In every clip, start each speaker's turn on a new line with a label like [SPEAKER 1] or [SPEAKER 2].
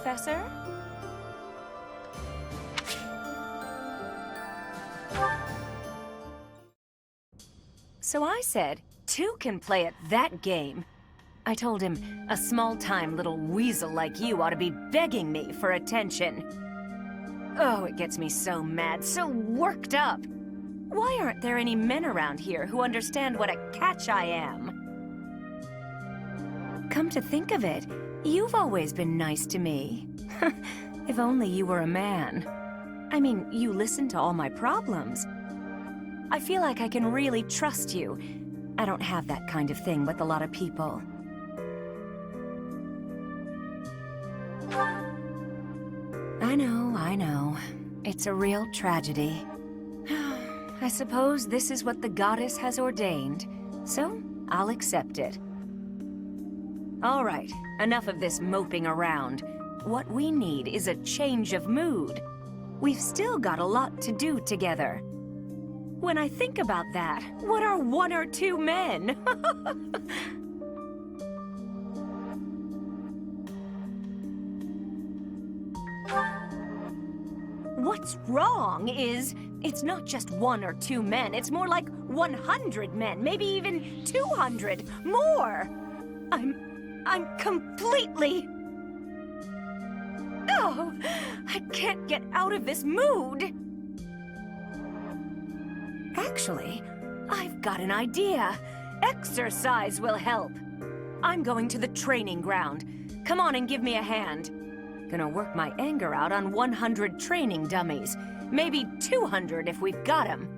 [SPEAKER 1] Professor? So I said, two can play at that game. I told him, a small-time little weasel like you ought to be begging me for attention. Oh, it gets me so mad, so worked up. Why aren't there any men around here who understand what a catch I am? Come to think of it, you've always been nice to me. If only you were a man. I mean, you listen to all my problems. I feel like I can really trust you. I don't have that kind of thing with a lot of people. I know. It's a real tragedy. I suppose this is what the goddess has ordained, so I'll accept it. All right, enough of this moping around. What we need is a change of mood. We've still got a lot to do together. When I think about that, what are one or two men? What's wrong is, it's not just one or two men, it's more like 100 men, maybe even 200, more! I'm completely... Oh, I can't get out of this mood! Actually, I've got an idea. Exercise will help. I'm going to the training ground. Come on and give me a hand. Gonna work my anger out on 100 training dummies. Maybe 200 if we've got 'em.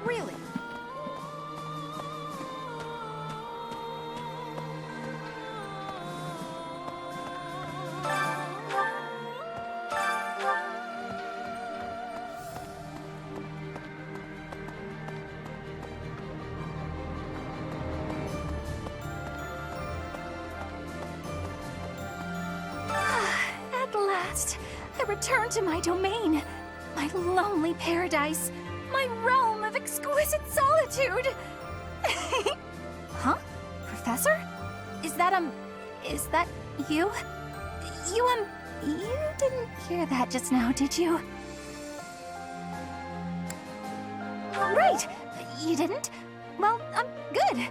[SPEAKER 1] Really? At last, I return to my domain, my lonely paradise, my realm of exquisite solitude. Huh? Professor? Is that you? You didn't hear that just now, did you? Right! You didn't? Well, I'm good.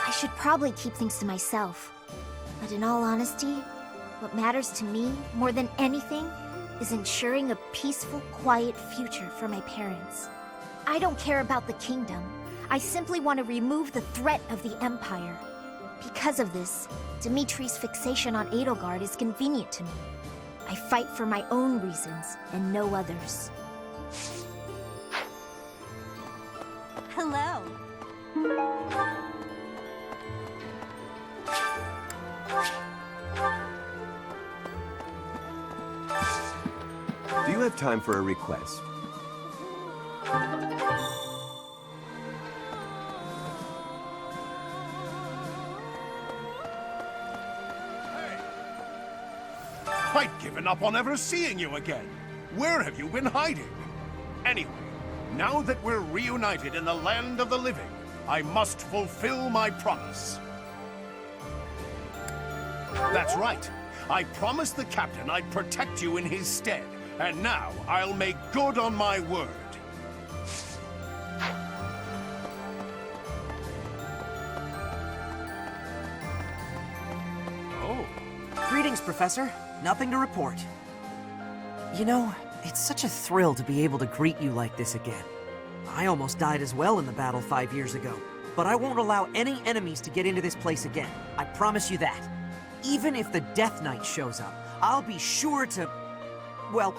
[SPEAKER 2] I should probably keep things to myself. But in all honesty, what matters to me, more than anything, is ensuring a peaceful, quiet future for my parents. I don't care about the kingdom. I simply want to remove the threat of the Empire. Because of this, Dimitri's fixation on Edelgard is convenient to me. I fight for my own reasons, and no others.
[SPEAKER 3] Hello.
[SPEAKER 4] Do you have time for a request?
[SPEAKER 5] I'd given up on ever seeing you again. Where have you been hiding? Anyway, now that we're reunited in the land of the living, I must fulfill my promise. That's right. I promised the captain I'd protect you in his stead, and now I'll make good on my word.
[SPEAKER 1] Oh.
[SPEAKER 3] Greetings, Professor. Nothing to report. You know, it's such a thrill to be able to greet you like this again. I almost died as well in the battle 5 years ago, but I won't allow any enemies to get into this place again. I promise you that. Even if the Death Knight shows up, I'll be sure to... Well,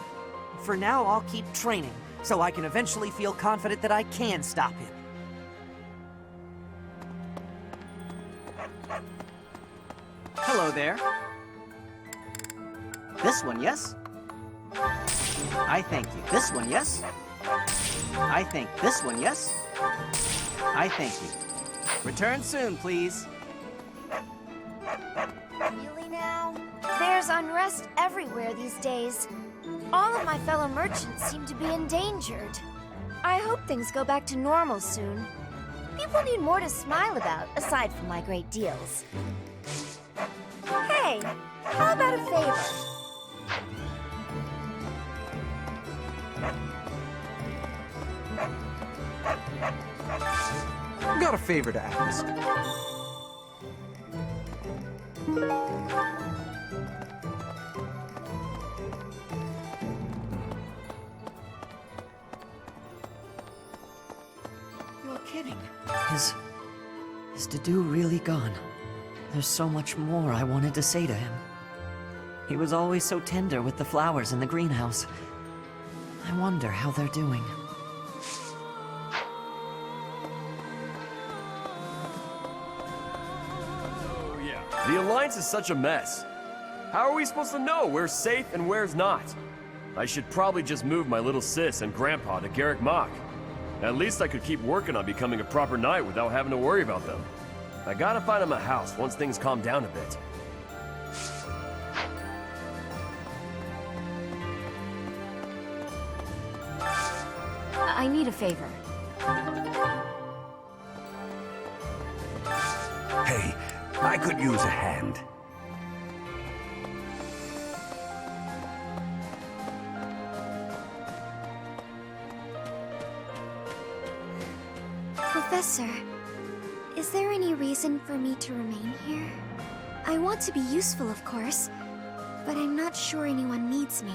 [SPEAKER 3] for now, I'll keep training, so I can eventually feel confident that I can stop him.
[SPEAKER 6] Hello there. This one, yes? I thank you. This one, yes? I think this one, yes? I thank you. Return soon, please.
[SPEAKER 2] Really now? There's unrest everywhere these days. All of my fellow merchants seem to be endangered. I hope things go back to normal soon. People need more to smile about, aside from my great deals. Hey, how about a favor?
[SPEAKER 7] Got a favor to ask.
[SPEAKER 3] You're kidding. Is Dedu really gone? There's so much more I wanted to say to him. He was always so tender with the flowers in the greenhouse. I wonder how they're doing.
[SPEAKER 8] Oh yeah. The Alliance is such a mess. How are we supposed to know where's safe and where's not? I should probably just move my little sis and grandpa to Garrick Mach. At least I could keep working on becoming a proper knight without having to worry about them. I gotta find him a house once things calm down a bit.
[SPEAKER 1] I need a favor.
[SPEAKER 4] Hey, I could use a hand.
[SPEAKER 2] Professor, is there any reason for me to remain here? I want to be useful, of course, but I'm not sure anyone needs me.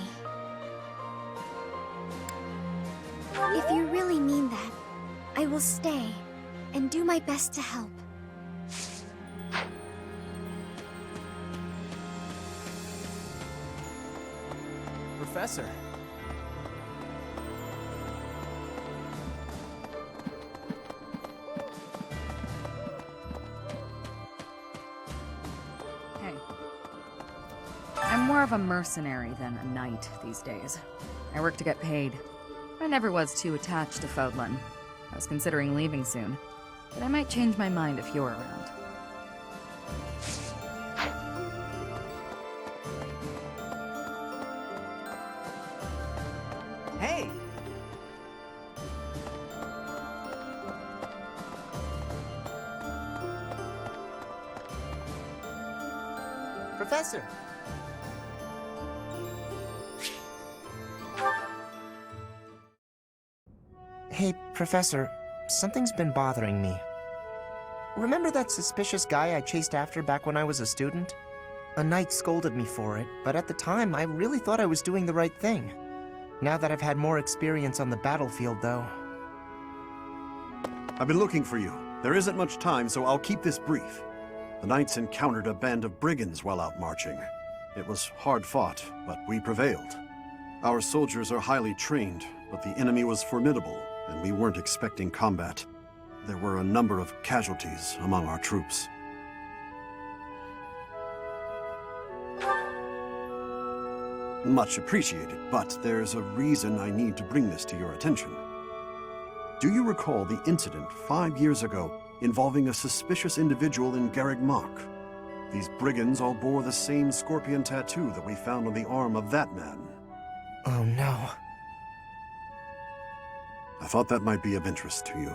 [SPEAKER 2] If you really mean that, I will stay and do my best to help.
[SPEAKER 6] Professor.
[SPEAKER 9] Hey. I'm more of a mercenary than a knight these days. I work to get paid. I never was too attached to Fodlan. I was considering leaving soon, but I might change my mind if you're around.
[SPEAKER 6] Hey! Professor!
[SPEAKER 10] Hey, Professor, something's been bothering me. Remember that suspicious guy I chased after back when I was a student? A knight scolded me for it, but at the time, I really thought I was doing the right thing. Now that I've had more experience on the battlefield, though...
[SPEAKER 5] I've been looking for you. There isn't much time, so I'll keep this brief. The knights encountered a band of brigands while out marching. It was hard fought, but we prevailed. Our soldiers are highly trained, but the enemy was formidable, and we weren't expecting combat. There were a number of casualties among our troops. Much appreciated, but there's a reason I need to bring this to your attention. Do you recall the incident 5 years ago involving a suspicious individual in Garrick Mach? These brigands all bore the same scorpion tattoo that we found on the arm of that man.
[SPEAKER 10] Oh no.
[SPEAKER 5] I thought that might be of interest to you.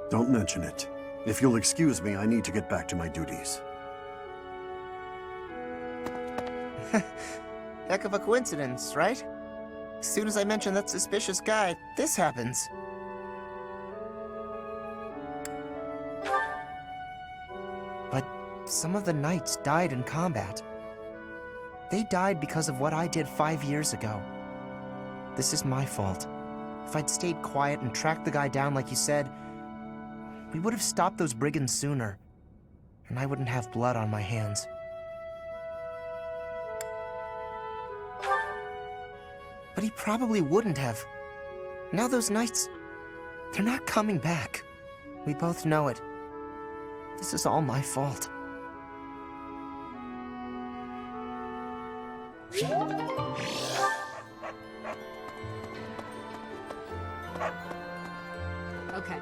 [SPEAKER 5] Don't mention it. If you'll excuse me, I need to get back to my duties.
[SPEAKER 10] Heck of a coincidence, right? As soon as I mention that suspicious guy, this happens. But some of the knights died in combat. They died because of what I did 5 years ago. This is my fault. If I'd stayed quiet and tracked the guy down like you said, we would have stopped those brigands sooner, and I wouldn't have blood on my hands. But he probably wouldn't have. Now those knights, they're not coming back. We both know it. This is all my fault.
[SPEAKER 9] Okay.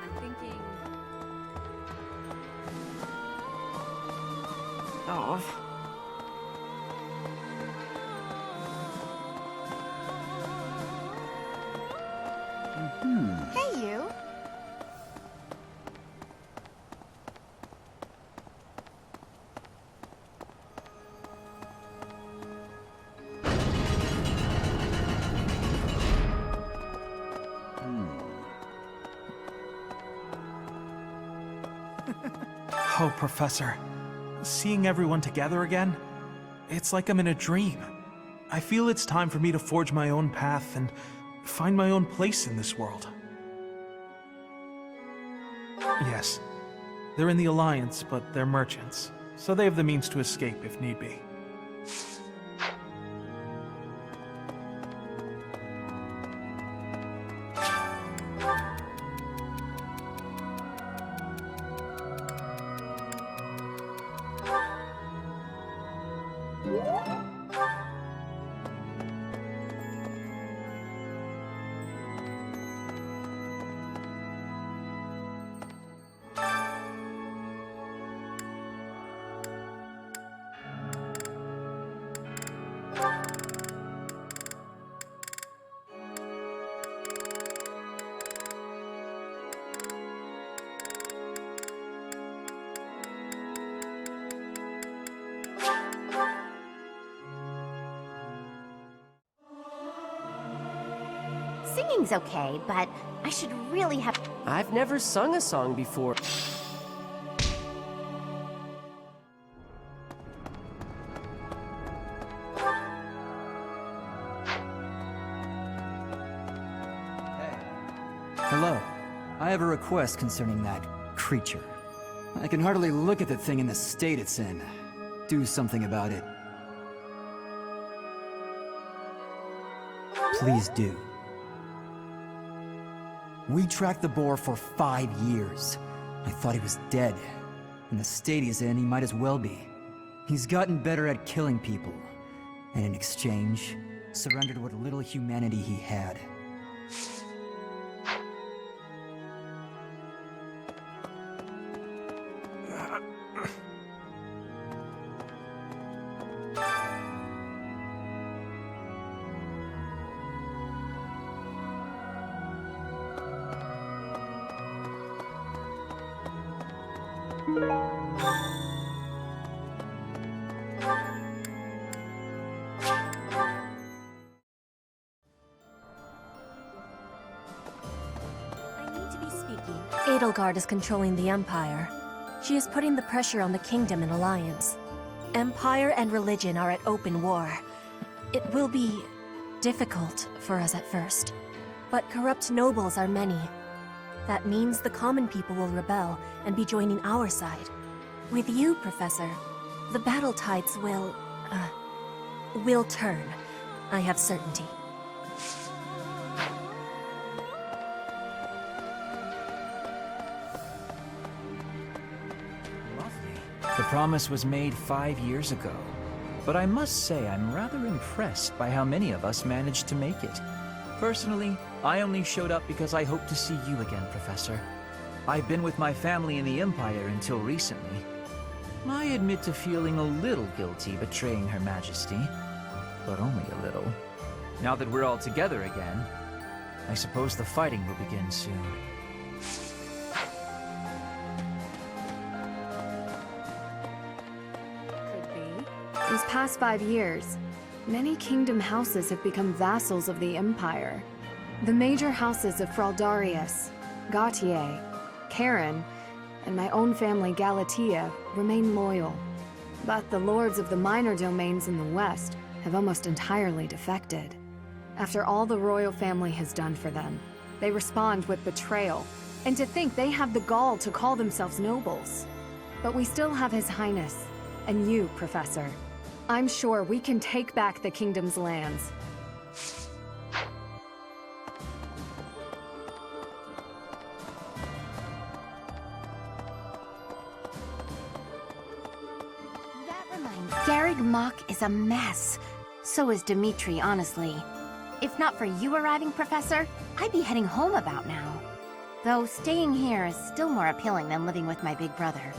[SPEAKER 9] I'm thinking...
[SPEAKER 1] Oh.
[SPEAKER 2] Hey, you.
[SPEAKER 7] Oh, Professor. Seeing everyone together again, it's like I'm in a dream. I feel it's time for me to forge my own path and find my own place in this world. Yes, they're in the Alliance, but they're merchants, so they have the means to escape if need be.
[SPEAKER 2] Singing's okay, but I should really have...
[SPEAKER 11] I've never sung a song before.
[SPEAKER 12] Hello. I have a request concerning that creature. I can hardly look at the thing in the state it's in. Do something about it. Please do. We tracked the boar for 5 years. I thought he was dead. In the state he's in, he might as well be. He's gotten better at killing people, and in exchange, surrendered what little humanity he had.
[SPEAKER 1] Edelgard is controlling the Empire. She is putting the pressure on the Kingdom and Alliance. Empire and religion are at open war. It will be difficult for us at first, but corrupt nobles are many. That means the common people will rebel and be joining our side. With you, Professor, the battle tides will turn. I have certainty.
[SPEAKER 13] The promise was made 5 years ago, but I must say I'm rather impressed by how many of us managed to make it. Personally, I only showed up because I hope to see you again, Professor. I've been with my family in the Empire until recently. I admit to feeling a little guilty betraying Her Majesty, but only a little. Now that we're all together again, I suppose the fighting will begin soon.
[SPEAKER 14] These past 5 years, many kingdom houses have become vassals of the Empire. The major houses of Fraldarius, Gautier, Karen, and my own family Galatea remain loyal. But the lords of the minor domains in the west have almost entirely defected. After all the royal family has done for them, they respond with betrayal, and to think they have the gall to call themselves nobles. But we still have His Highness, and you, Professor. I'm sure we can take back the kingdom's lands.
[SPEAKER 15] Garrick Mach is a mess. So is Dimitri, honestly. If not for you arriving, Professor, I'd be heading home about now. Though staying here is still more appealing than living with my big brother.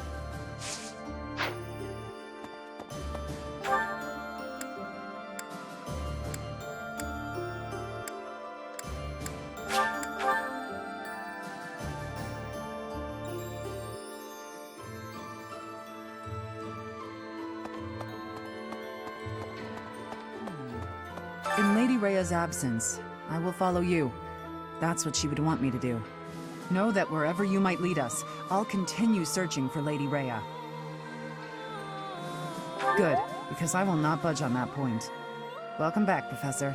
[SPEAKER 9] In Lady Rhea's absence, I will follow you. That's what she would want me to do. Know that wherever you might lead us, I'll continue searching for Lady Rhea. Good, because I will not budge on that point. Welcome back, Professor.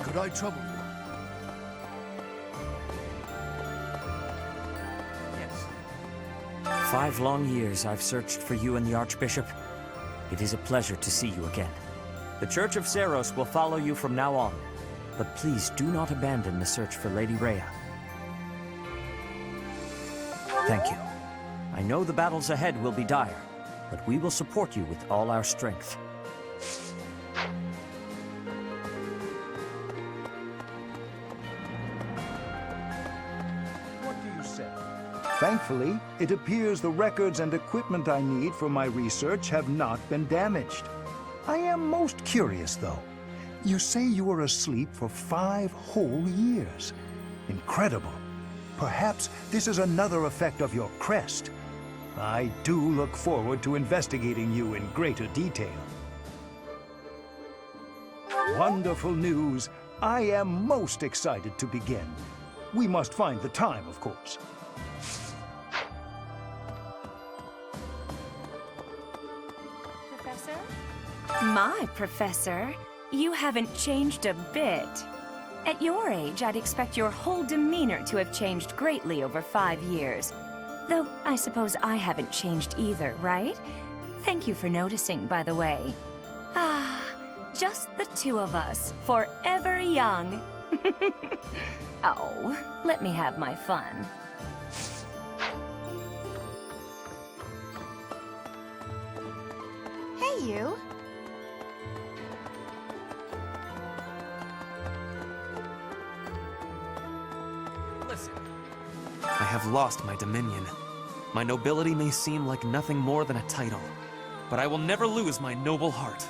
[SPEAKER 5] Could I trouble you?
[SPEAKER 16] 5 long years I've searched for you and the Archbishop. It is a pleasure to see you again. The Church of Seros will follow you from now on, but please do not abandon the search for Lady Rhea. Thank you. I know the battles ahead will be dire, but we will support you with all our strength.
[SPEAKER 5] What do you say?
[SPEAKER 17] Thankfully, it appears the records and equipment I need for my research have not been damaged. I am most curious, though. You say you were asleep for 5 whole years. Incredible. Perhaps this is another effect of your crest. I do look forward to investigating you in greater detail. Wonderful news. I am most excited to begin. We must find the time, of course.
[SPEAKER 1] My Professor, you haven't changed a bit. At your age, I'd expect your whole demeanor to have changed greatly over 5 years. Though, I suppose I haven't changed either, right? Thank you for noticing, by the way. Ah, just the two of us, forever young. Oh, let me have my fun.
[SPEAKER 15] Hey, you.
[SPEAKER 3] I have lost my dominion. My nobility may seem like nothing more than a title, but I will never lose my noble heart.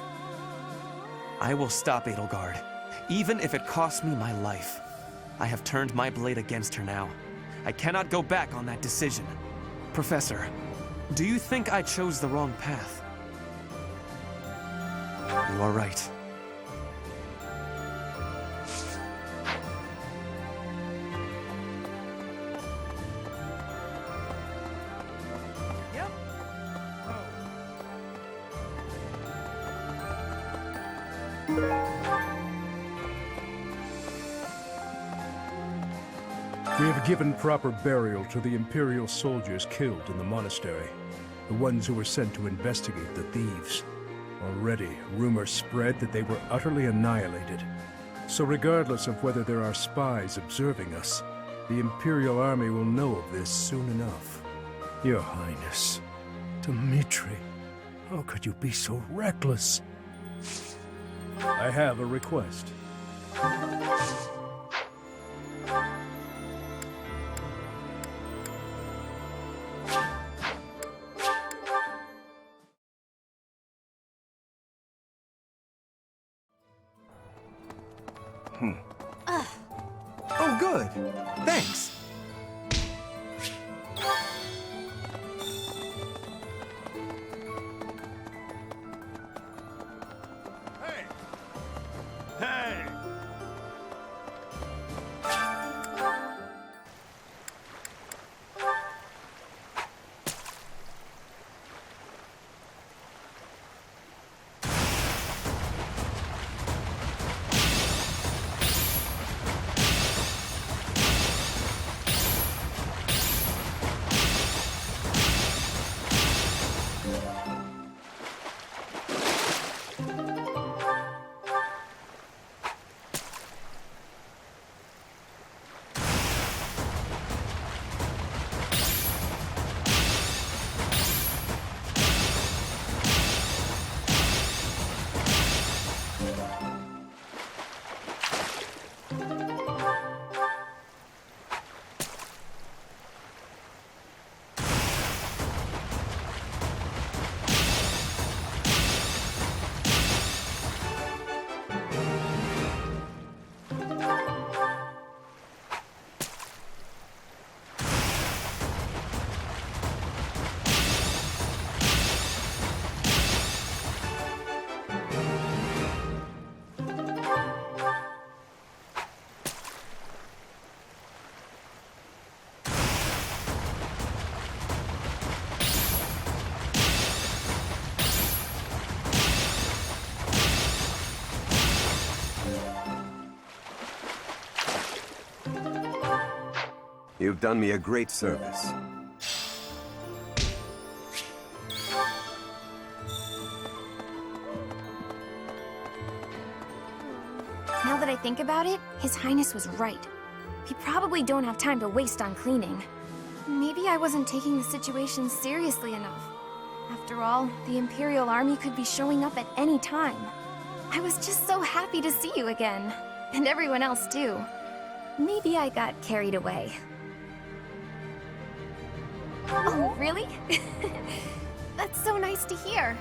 [SPEAKER 3] I will stop Edelgard, even if it costs me my life. I have turned my blade against her now. I cannot go back on that decision. Professor, do you think I chose the wrong path? You are right.
[SPEAKER 18] We have given proper burial to the Imperial soldiers killed in the monastery, the ones who were sent to investigate the thieves. Already, rumors spread that they were utterly annihilated. So regardless of whether there are spies observing us, the Imperial army will know of this soon enough. Your Highness, Dimitri, how could you be so reckless? I have a request.
[SPEAKER 3] Oh, good. Thanks.
[SPEAKER 4] You've done me a great service.
[SPEAKER 2] Now that I think about it, His Highness was right. We probably don't have time to waste on cleaning. Maybe I wasn't taking the situation seriously enough. After all, the Imperial Army could be showing up at any time. I was just so happy to see you again. And everyone else too. Maybe I got carried away. Oh, really? That's so nice to hear.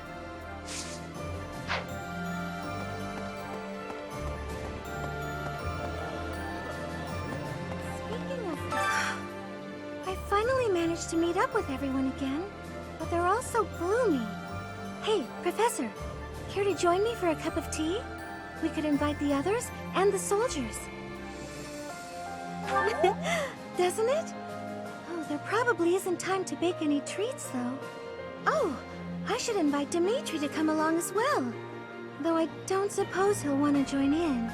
[SPEAKER 2] I finally managed to meet up with everyone again, but they're all so gloomy. Hey, Professor, care to join me for a cup of tea? We could invite the others and the soldiers. Doesn't it? Oh, there probably isn't time to bake any treats, though. Oh, I should invite Dimitri to come along as well. Though I don't suppose he'll want to join in.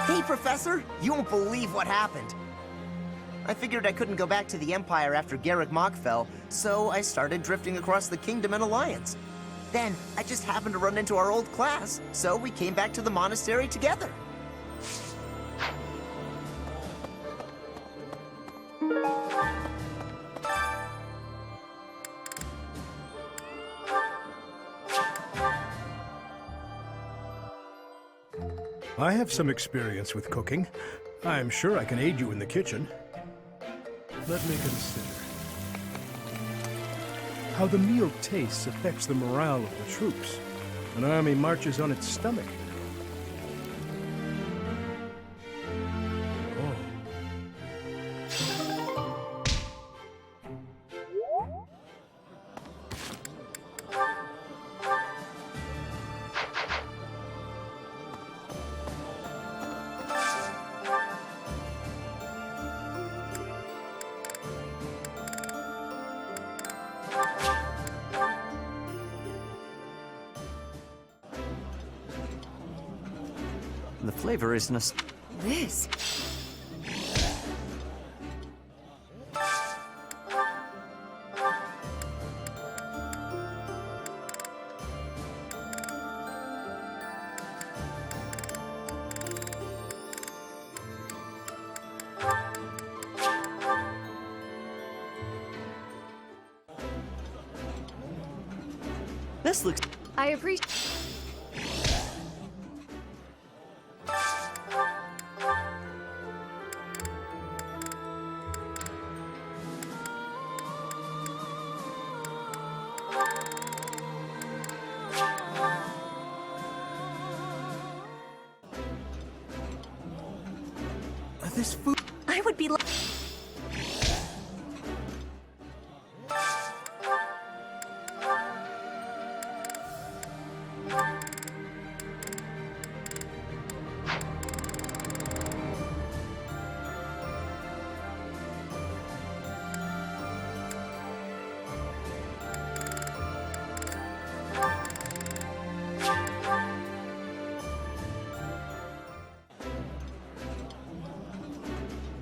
[SPEAKER 10] Hey, Professor! You won't believe what happened. I figured I couldn't go back to the Empire after Garrick Mach fell, so I started drifting across the Kingdom and Alliance. Then, I just happened to run into our old class, so we came back to the monastery together.
[SPEAKER 18] I have some experience with cooking. I'm sure I can aid you in the kitchen. Let me consider. How the meal tastes affects the morale of the troops. An army marches on its stomach.
[SPEAKER 16] The flavor is
[SPEAKER 1] This?
[SPEAKER 16] This looks...
[SPEAKER 14] I appreciate...
[SPEAKER 3] This food...
[SPEAKER 1] I would be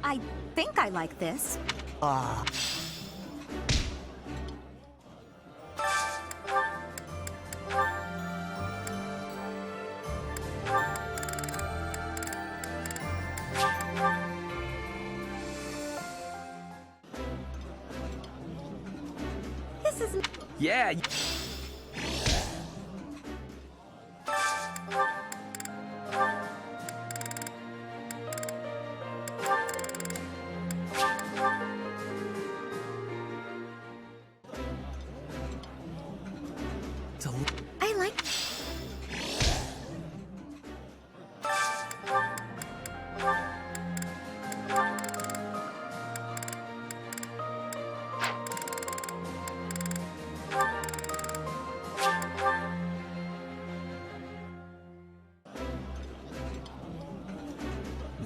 [SPEAKER 1] I think I like this.
[SPEAKER 2] This is...
[SPEAKER 16] Yeah!
[SPEAKER 2] I like...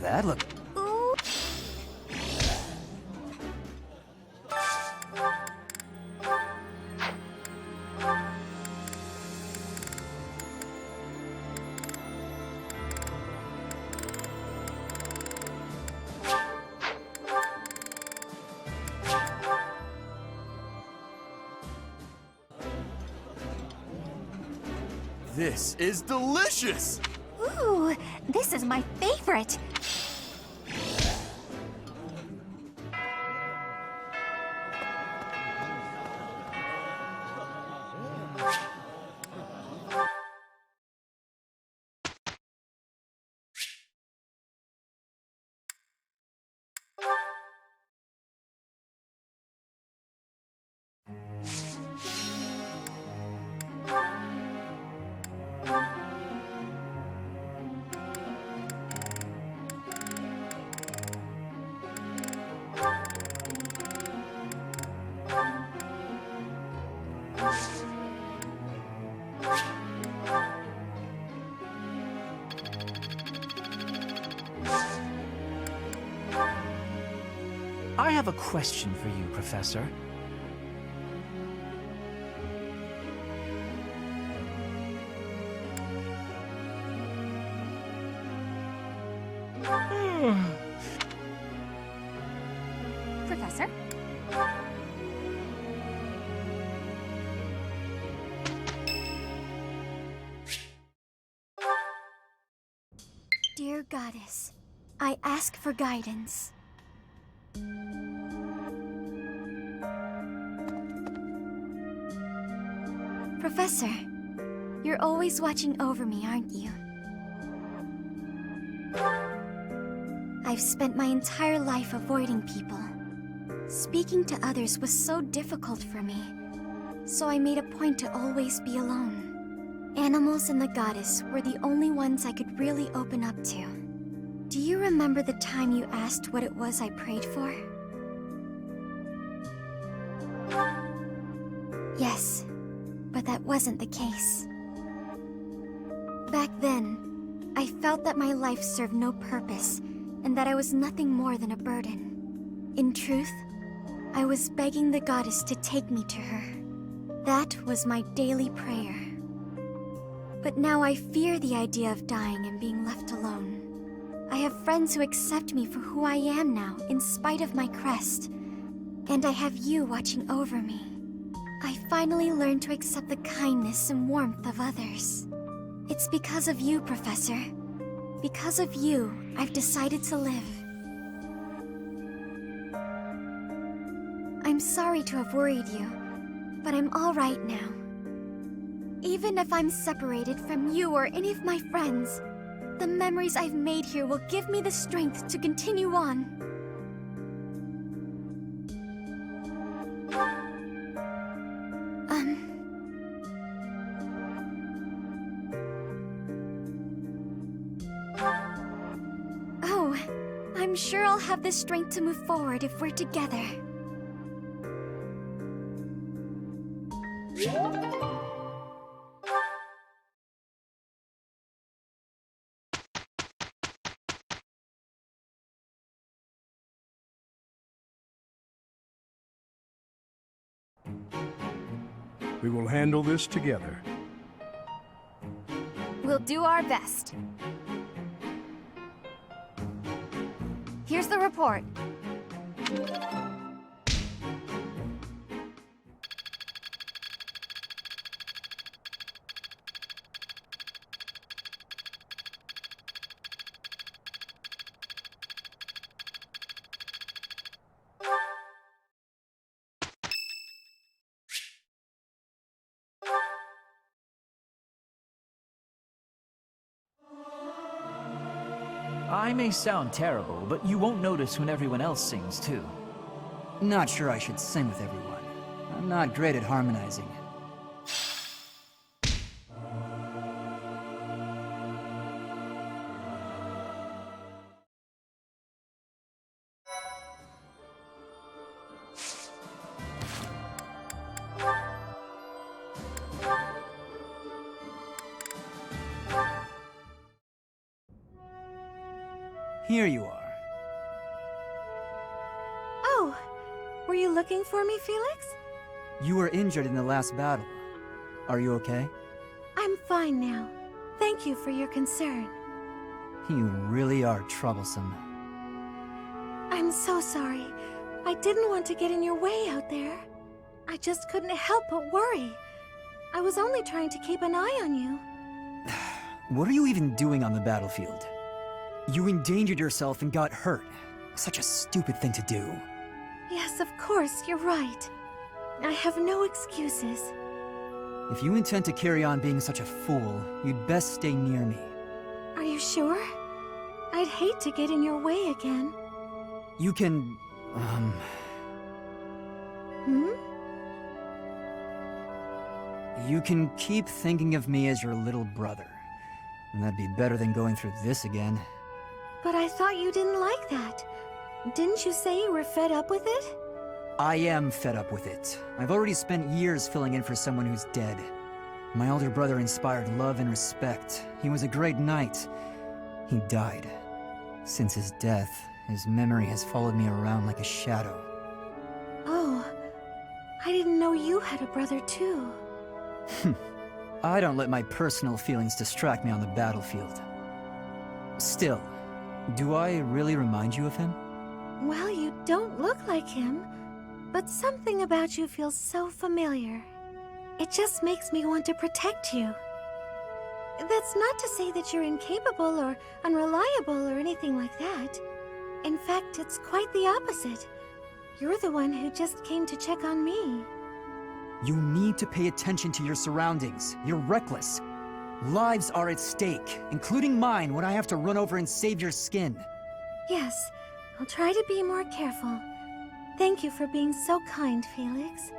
[SPEAKER 12] That look...
[SPEAKER 2] Ooh.
[SPEAKER 8] This is delicious!
[SPEAKER 15] Ooh, this is my favorite.
[SPEAKER 13] I have a question for you, Professor.
[SPEAKER 15] Professor? Dear Goddess, I ask for guidance. Professor, you're always watching over me, aren't you? I've spent my entire life avoiding people. Speaking to others was so difficult for me, so I made a point to always be alone. Animals and the goddess were the only ones I could really open up to. Do you remember the time you asked what it was I prayed for? Yes, but that wasn't the case. Back then, I felt that my life served no purpose and that I was nothing more than a burden. In truth, I was begging the goddess to take me to her. That was my daily prayer. But now I fear the idea of dying and being left alone. I have friends who accept me for who I am now, in spite of my crest. And I have you watching over me. I finally learned to accept the kindness and warmth of others. It's because of you, Professor. Because of you, I've decided to live. I'm sorry to have worried you, but I'm all right now. Even if I'm separated from you or any of my friends, the memories I've made here will give me the strength to continue on. Oh, I'm sure I'll have the strength to move forward if we're together.
[SPEAKER 18] We will handle this together.
[SPEAKER 15] We'll do our best. Here's the report.
[SPEAKER 13] I may sound terrible, but you won't notice when everyone else sings, too.
[SPEAKER 12] Not sure I should sing with everyone. I'm not great at harmonizing. Here you are.
[SPEAKER 19] Oh, were you looking for me, Felix?
[SPEAKER 12] You were injured in the last battle. Are you okay?
[SPEAKER 19] I'm fine now. Thank you for your concern.
[SPEAKER 12] You really are troublesome.
[SPEAKER 19] I'm so sorry. I didn't want to get in your way out there. I just couldn't help but worry. I was only trying to keep an eye on you.
[SPEAKER 12] What are you even doing on the battlefield? You endangered yourself and got hurt. Such a stupid thing to do.
[SPEAKER 19] Yes, of course, you're right. I have no excuses.
[SPEAKER 12] If you intend to carry on being such a fool, you'd best stay near me.
[SPEAKER 19] Are you sure? I'd hate to get in your way again.
[SPEAKER 12] You can...
[SPEAKER 19] Hmm?
[SPEAKER 12] You can keep thinking of me as your little brother. And that'd be better than going through this again.
[SPEAKER 19] But I thought you didn't like that. Didn't you say you were fed up with it?
[SPEAKER 12] I am fed up with it. I've already spent years filling in for someone who's dead. My older brother inspired love and respect. He was a great knight. He died. Since his death, his memory has followed me around like a shadow.
[SPEAKER 19] Oh, I didn't know you had a brother too.
[SPEAKER 12] I don't let my personal feelings distract me on the battlefield. Still, do I really remind you of him?
[SPEAKER 19] Well, you don't look like him, but something about you feels so familiar. It just makes me want to protect you. That's not to say that you're incapable or unreliable or anything like that. In fact, it's quite the opposite. You're the one who just came to check on me.
[SPEAKER 12] You need to pay attention to your surroundings. You're reckless. Lives are at stake, including mine when I have to run over and save your skin.
[SPEAKER 19] Yes, I'll try to be more careful. Thank you for being so kind, Felix.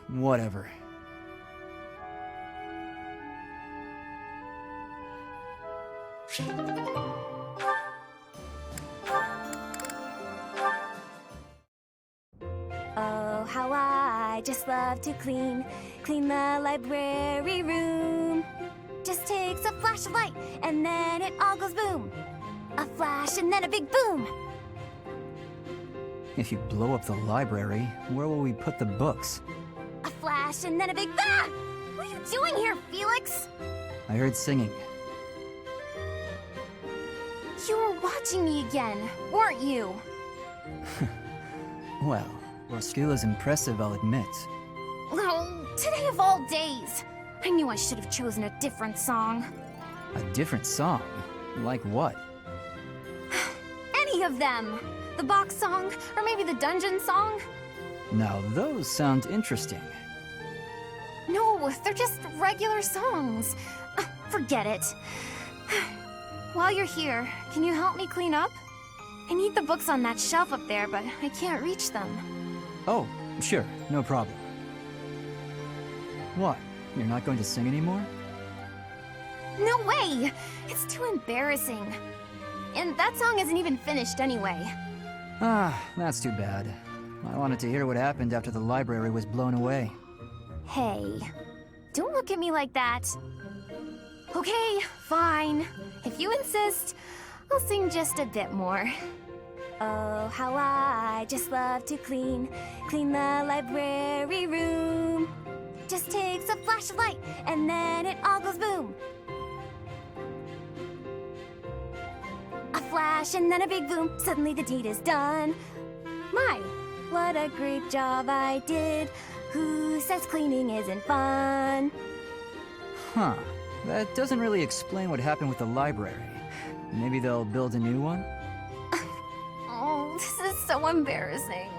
[SPEAKER 12] Whatever.
[SPEAKER 20] Oh, how I just love to clean the library room. Just takes a flash of light, and then it all goes boom. A flash, and then a big boom.
[SPEAKER 12] If you blow up the library, where will we put the books?
[SPEAKER 20] A flash, and then a big ah! What are you doing here, Felix?
[SPEAKER 12] I heard singing.
[SPEAKER 20] You were watching me again, weren't you?
[SPEAKER 12] Well, your skill is impressive, I'll admit.
[SPEAKER 20] Oh, today of all days. I knew I should have chosen a different song.
[SPEAKER 12] A different song? Like what?
[SPEAKER 20] Any of them. The box song, or maybe the dungeon song.
[SPEAKER 12] Now those sound interesting.
[SPEAKER 20] No, they're just regular songs. Forget it. While you're here, can you help me clean up? I need the books on that shelf up there, but I can't reach them.
[SPEAKER 12] Oh, sure, no problem. What? You're not going to sing anymore?
[SPEAKER 20] No way! It's too embarrassing. And that song isn't even finished anyway.
[SPEAKER 12] Ah, that's too bad. I wanted to hear what happened after the library was blown away.
[SPEAKER 20] Hey, don't look at me like that. Okay, fine. If you insist, I'll sing just a bit more. Oh, how I just love to clean the library room. Just takes a flash of light, and then it all goes boom. A flash, and then a big boom. Suddenly the deed is done. My, what a great job I did. Who says cleaning isn't fun?
[SPEAKER 12] Huh. That doesn't really explain what happened with the library. Maybe they'll build a new one?
[SPEAKER 20] Oh, this is so embarrassing.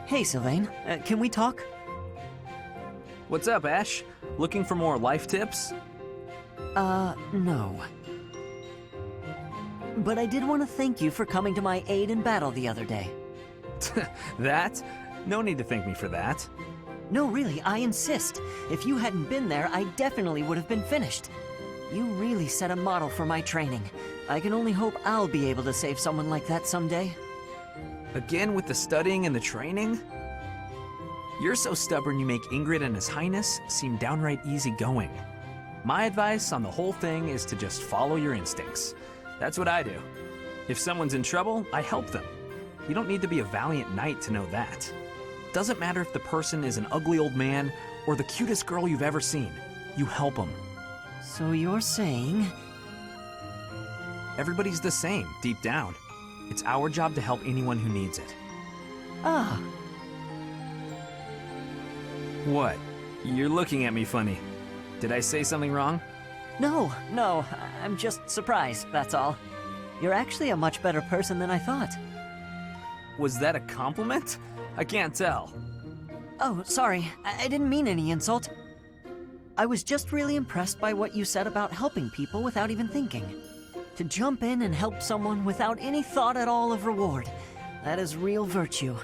[SPEAKER 3] Hey, Sylvain. Can we talk?
[SPEAKER 13] What's up, Ash? Looking for more life tips?
[SPEAKER 3] No. But I did want to thank you for coming to my aid in battle the other day.
[SPEAKER 13] That? No need to thank me for that.
[SPEAKER 3] No, really, I insist. If you hadn't been there, I definitely would have been finished. You really set a model for my training. I can only hope I'll be able to save someone like that someday.
[SPEAKER 13] Again with the studying and the training? You're so stubborn you make Ingrid and His Highness seem downright easygoing. My advice on the whole thing is to just follow your instincts. That's what I do. If someone's in trouble, I help them. You don't need to be a valiant knight to know that. Doesn't matter if the person is an ugly old man or the cutest girl you've ever seen. You help them.
[SPEAKER 3] So you're saying...
[SPEAKER 21] Everybody's the same, deep down. It's our job to help anyone who needs it.
[SPEAKER 3] Ah.
[SPEAKER 21] What? You're looking at me funny. Did I say something wrong?
[SPEAKER 3] No, I'm just surprised, that's all. You're actually a much better person than I thought.
[SPEAKER 21] Was that a compliment? I can't tell.
[SPEAKER 3] Oh, sorry, I didn't mean any insult. I was just really impressed by what you said about helping people without even thinking. To jump in and help someone without any thought at all of reward. That is real virtue.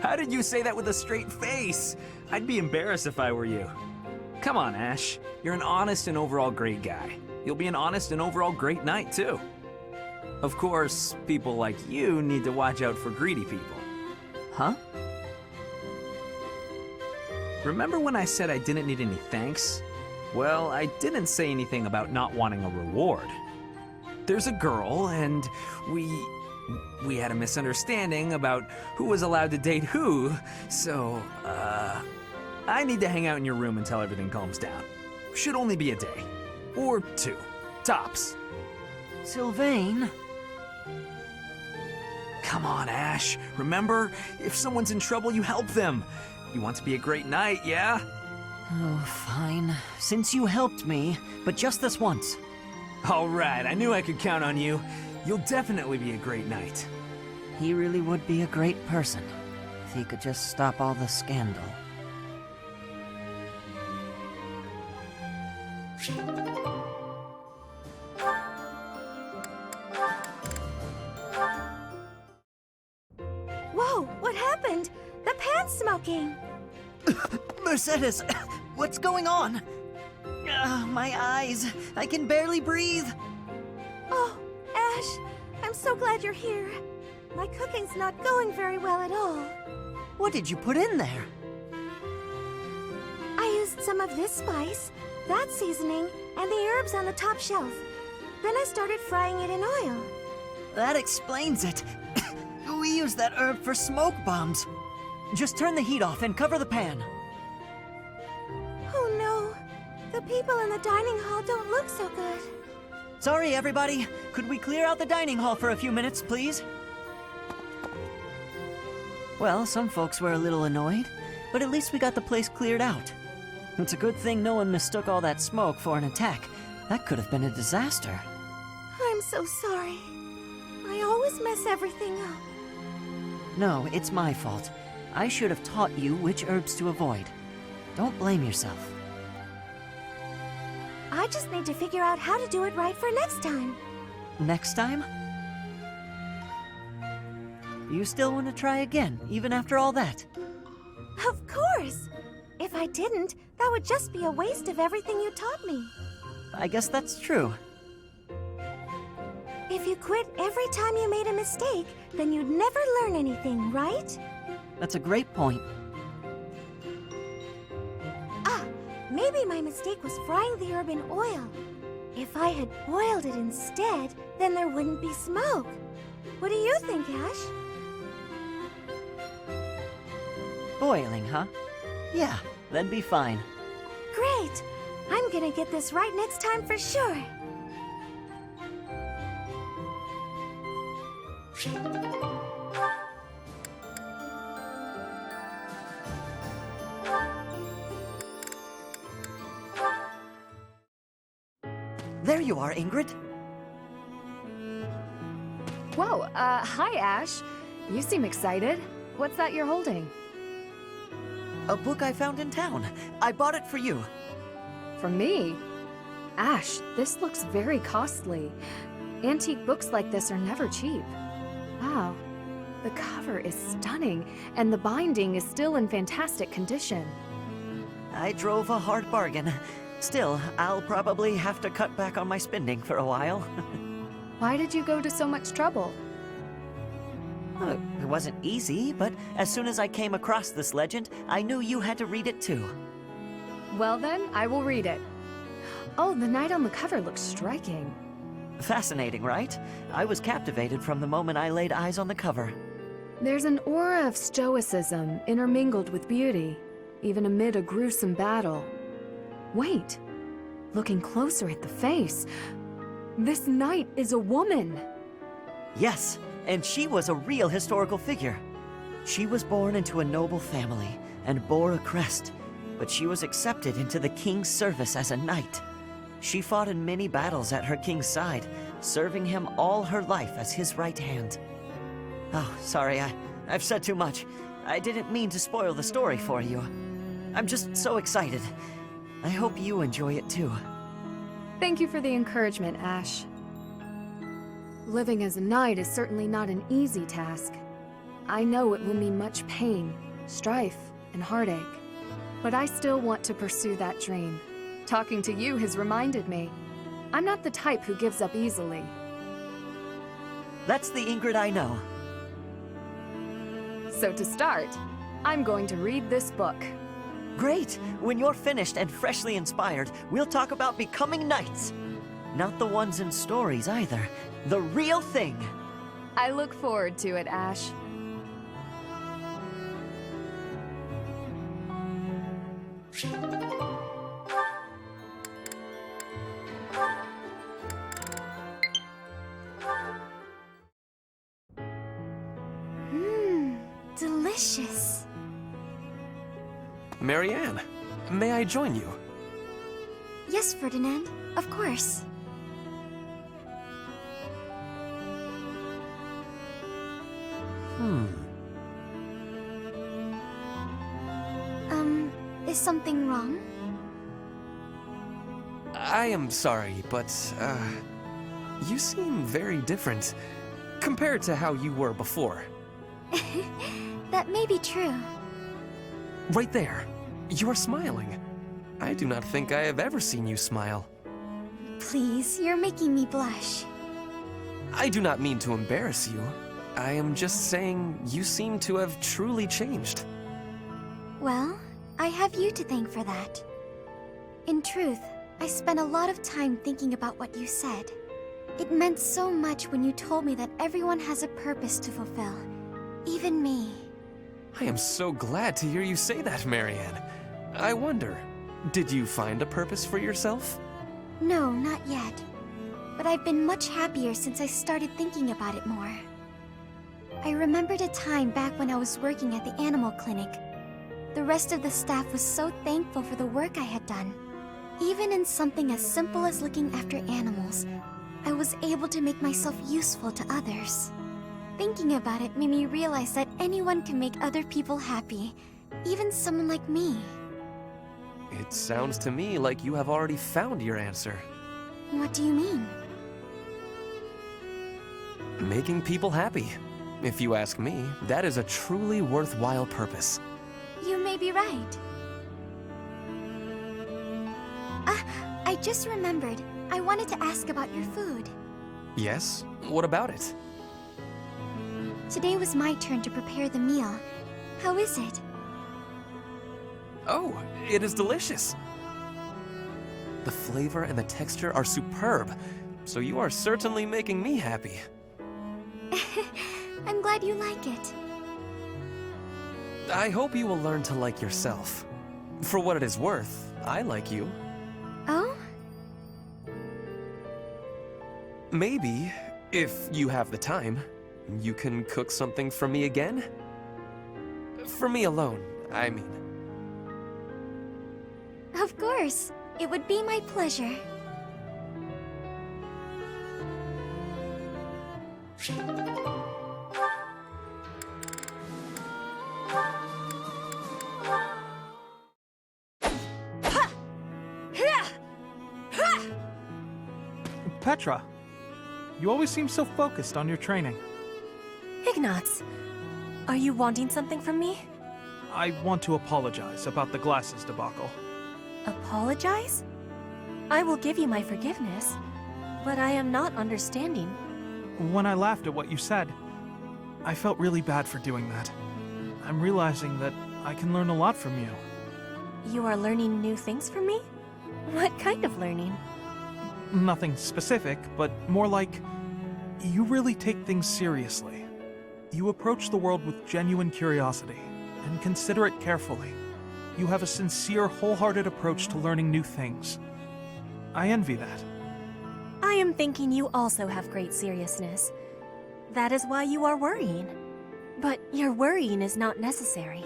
[SPEAKER 21] How did you say that with a straight face? I'd be embarrassed if I were you. Come on, Ash. You're an honest and overall great guy. You'll be an honest and overall great knight, too. Of course, people like you need to watch out for greedy people.
[SPEAKER 3] Huh?
[SPEAKER 21] Remember when I said I didn't need any thanks? Well, I didn't say anything about not wanting a reward. There's a girl, and we had a misunderstanding about who was allowed to date who, so, I need to hang out in your room until everything calms down. Should only be a day. Or 2. Tops.
[SPEAKER 3] Sylvain?
[SPEAKER 21] Come on, Ash. Remember, if someone's in trouble, you help them. You want to be a great knight, yeah?
[SPEAKER 3] Oh, fine. Since you helped me, but just this once.
[SPEAKER 21] All right, I knew I could count on you. You'll definitely be a great knight.
[SPEAKER 3] He really would be a great person, if he could just stop all the scandal.
[SPEAKER 19] Whoa, what happened? The pan's smoking!
[SPEAKER 3] Mercedes, what's going on? My eyes, I can barely breathe.
[SPEAKER 19] Oh, Ash, I'm so glad you're here. My cooking's not going very well at all.
[SPEAKER 3] What did you put in there?
[SPEAKER 19] I used some of this spice, that seasoning, and the herbs on the top shelf. Then I started frying it in oil.
[SPEAKER 3] That explains it. We use that herb for smoke bombs. Just turn the heat off and cover the pan.
[SPEAKER 19] Oh no, the people in the dining hall don't look so good.
[SPEAKER 3] Sorry, everybody. Could we clear out the dining hall for a few minutes, please? Well, some folks were a little annoyed, but at least we got the place cleared out. It's a good thing no one mistook all that smoke for an attack. That could have been a disaster.
[SPEAKER 19] I'm so sorry. I always mess everything up.
[SPEAKER 3] No, it's my fault. I should have taught you which herbs to avoid. Don't blame yourself.
[SPEAKER 19] I just need to figure out how to do it right for next time.
[SPEAKER 3] Next time? You still want to try again, even after all that?
[SPEAKER 19] Of course! If I didn't, that would just be a waste of everything you taught me.
[SPEAKER 3] I guess that's true.
[SPEAKER 19] If you quit every time you made a mistake, then you'd never learn anything, right?
[SPEAKER 3] That's a great point.
[SPEAKER 19] Ah, maybe my mistake was frying the herb in oil. If I had boiled it instead, then there wouldn't be smoke. What do you think, Ash?
[SPEAKER 3] Boiling, huh? Yeah, that'd be fine.
[SPEAKER 19] Great! I'm gonna get this right next time for sure.
[SPEAKER 3] There you are, Ingrid.
[SPEAKER 14] Whoa, hi, Ash. You seem excited. What's that you're holding?
[SPEAKER 3] A book I found in town. I bought it for you.
[SPEAKER 14] For me? Ash, this looks very costly. Antique books like this are never cheap. Wow, the cover is stunning, and the binding is still in fantastic condition.
[SPEAKER 3] I drove a hard bargain. Still, I'll probably have to cut back on my spending for a while.
[SPEAKER 14] Why did you go to so much trouble?
[SPEAKER 3] It wasn't easy, but as soon as I came across this legend, I knew you had to read it too.
[SPEAKER 14] Well then, I will read it. Oh, the knight on the cover looks striking.
[SPEAKER 3] Fascinating, right? I was captivated from the moment I laid eyes on the cover.
[SPEAKER 14] There's an aura of stoicism intermingled with beauty, even amid a gruesome battle. Wait, looking closer at the face, this knight is a woman.
[SPEAKER 3] Yes, and she was a real historical figure. She was born into a noble family and bore a crest, but she was accepted into the king's service as a knight. She fought in many battles at her king's side, serving him all her life as his right hand. Oh, sorry, I've said too much. I didn't mean to spoil the story for you. I'm just so excited. I hope you enjoy it too.
[SPEAKER 14] Thank you for the encouragement, Ash. Living as a knight is certainly not an easy task. I know it will mean much pain, strife, and heartache. But I still want to pursue that dream. Talking to you has reminded me. I'm not the type who gives up easily.
[SPEAKER 3] That's the Ingrid I know.
[SPEAKER 14] So to start, I'm going to read this book.
[SPEAKER 3] Great! When you're finished and freshly inspired, we'll talk about becoming knights. Not the ones in stories either. The real thing.
[SPEAKER 14] I look forward to it, Ash.
[SPEAKER 20] Delicious.
[SPEAKER 11] Marianne, may I join you?
[SPEAKER 20] Yes, Ferdinand, of course. Is something wrong?
[SPEAKER 11] I am sorry, but, you seem very different compared to how you were before.
[SPEAKER 20] That may be true.
[SPEAKER 11] Right there. You're smiling. I do not think I have ever seen you smile.
[SPEAKER 20] Please, you're making me blush.
[SPEAKER 11] I do not mean to embarrass you. I am just saying you seem to have truly changed.
[SPEAKER 20] Well, I have you to thank for that. In truth, I spent a lot of time thinking about what you said. It meant so much when you told me that everyone has a purpose to fulfill. Even me.
[SPEAKER 11] I am so glad to hear you say that, Marianne. I wonder, did you find a purpose for yourself?
[SPEAKER 20] No, not yet. But I've been much happier since I started thinking about it more. I remembered a time back when I was working at the animal clinic. The rest of the staff was so thankful for the work I had done. Even in something as simple as looking after animals, I was able to make myself useful to others. Thinking about it made me realize that anyone can make other people happy, even someone like me.
[SPEAKER 11] It sounds to me like you have already found your answer.
[SPEAKER 20] What do you mean?
[SPEAKER 11] Making people happy. If you ask me, that is a truly worthwhile purpose.
[SPEAKER 20] You may be right. I just remembered. I wanted to ask about your food.
[SPEAKER 11] Yes? What about it?
[SPEAKER 20] Today was my turn to prepare the meal. How is it?
[SPEAKER 11] Oh, it is delicious. The flavor and the texture are superb, so you are certainly making me happy.
[SPEAKER 20] I'm glad you like it.
[SPEAKER 11] I hope you will learn to like yourself. For what it is worth, I like you.
[SPEAKER 20] Oh?
[SPEAKER 11] Maybe, if you have the time, you can cook something for me again? For me alone, I mean.
[SPEAKER 20] Of course. It would be my pleasure.
[SPEAKER 7] Petra, you always seem so focused on your training.
[SPEAKER 1] Ignatz, are you wanting something from me?
[SPEAKER 7] I want to apologize about the glasses debacle.
[SPEAKER 1] Apologize? I will give you my forgiveness, but I am not understanding.
[SPEAKER 7] When I laughed at what you said, I felt really bad for doing that. I'm realizing that I can learn a lot from you.
[SPEAKER 1] You are learning new things from me? What kind of learning?
[SPEAKER 7] Nothing specific, but more like, you really take things seriously. You approach the world with genuine curiosity, and consider it carefully. You have a sincere, wholehearted approach to learning new things. I envy that.
[SPEAKER 6] I am thinking you also have great seriousness. That is why you are worrying. But your worrying is not necessary.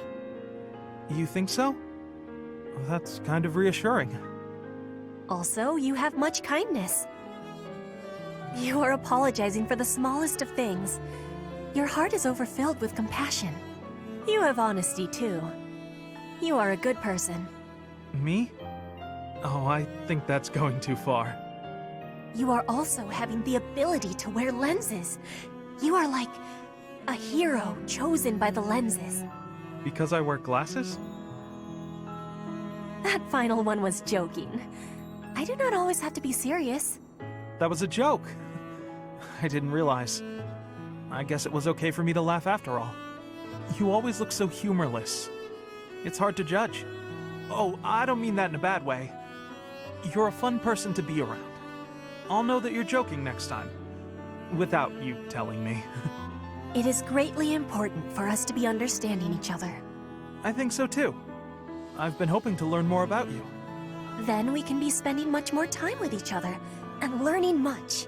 [SPEAKER 7] You think so? Well, that's kind of reassuring.
[SPEAKER 6] Also, you have much kindness. You are apologizing for the smallest of things. Your heart is overfilled with compassion. You have honesty, too. You are a good person.
[SPEAKER 7] Me? Oh, I think that's going too far.
[SPEAKER 6] You are also having the ability to wear lenses. You are like a hero chosen by the lenses.
[SPEAKER 7] Because I wear glasses?
[SPEAKER 6] That final one was joking. I do not always have to be serious.
[SPEAKER 7] That was a joke. I didn't realize. I guess it was okay for me to laugh after all. You always look so humorless. It's hard to judge. Oh, I don't mean that in a bad way. You're a fun person to be around. I'll know that you're joking next time. Without you telling me.
[SPEAKER 6] It is greatly important for us to be understanding each other.
[SPEAKER 7] I think so too. I've been hoping to learn more about you.
[SPEAKER 6] Then we can be spending much more time with each other and learning much.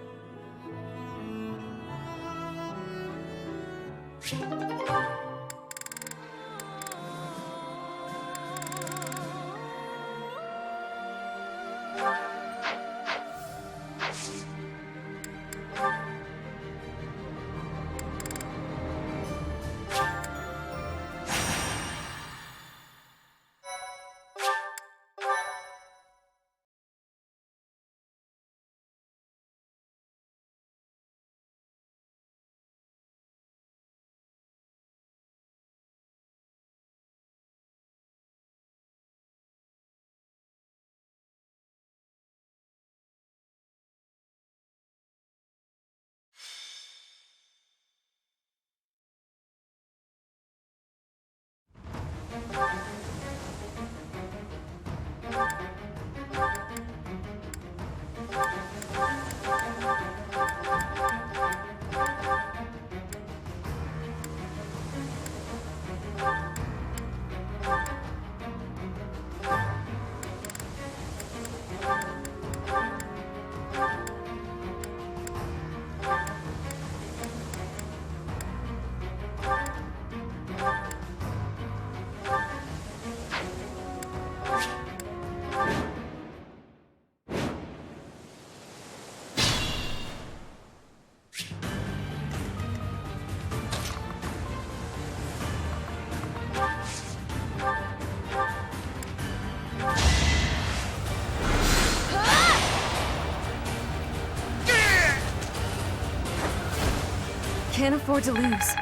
[SPEAKER 14] Can't afford to lose.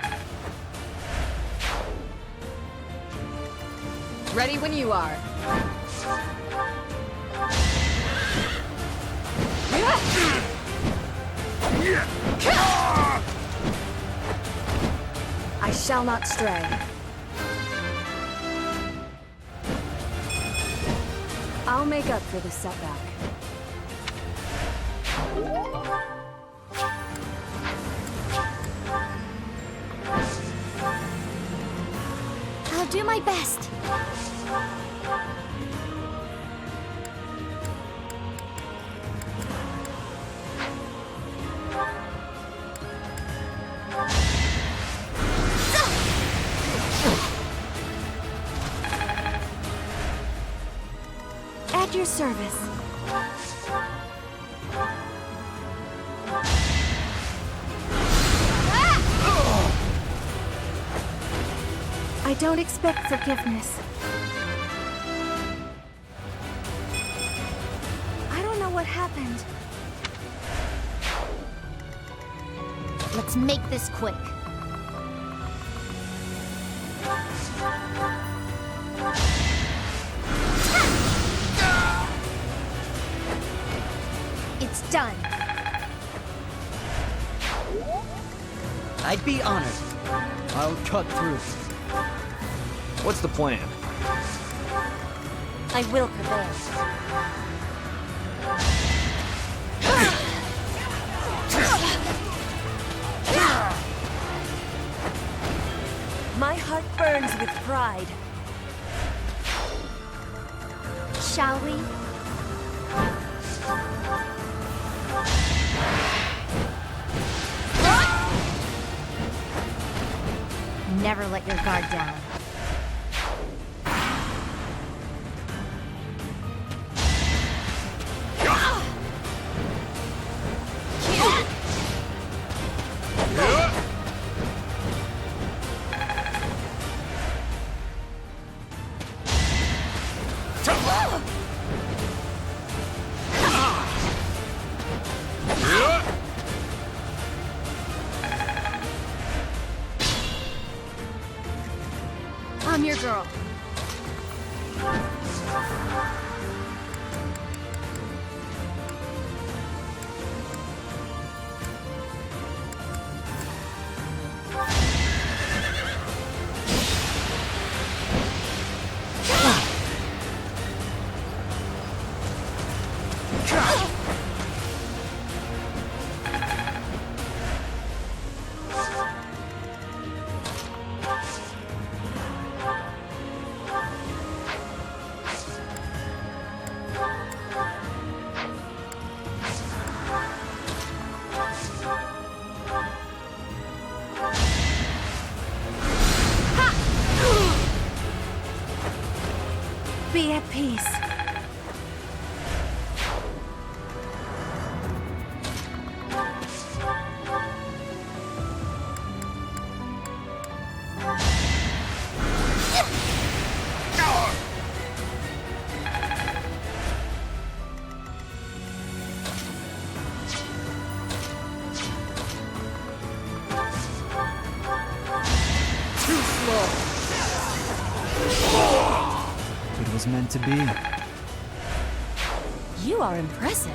[SPEAKER 14] Ready when you are. I shall not stray. I'll make up for the setback.
[SPEAKER 2] I'll do my best. At your service. I don't expect forgiveness. I don't know what happened.
[SPEAKER 15] Let's make this quick. It's done.
[SPEAKER 12] I'd be honored. I'll cut through.
[SPEAKER 21] What's the plan?
[SPEAKER 6] I will prevail. My heart burns with pride.
[SPEAKER 2] Shall we? Never let your guard down.
[SPEAKER 20] I'm your girl.
[SPEAKER 19] Be at peace.
[SPEAKER 1] Too slow.
[SPEAKER 12] It was meant to be.
[SPEAKER 6] You are impressive.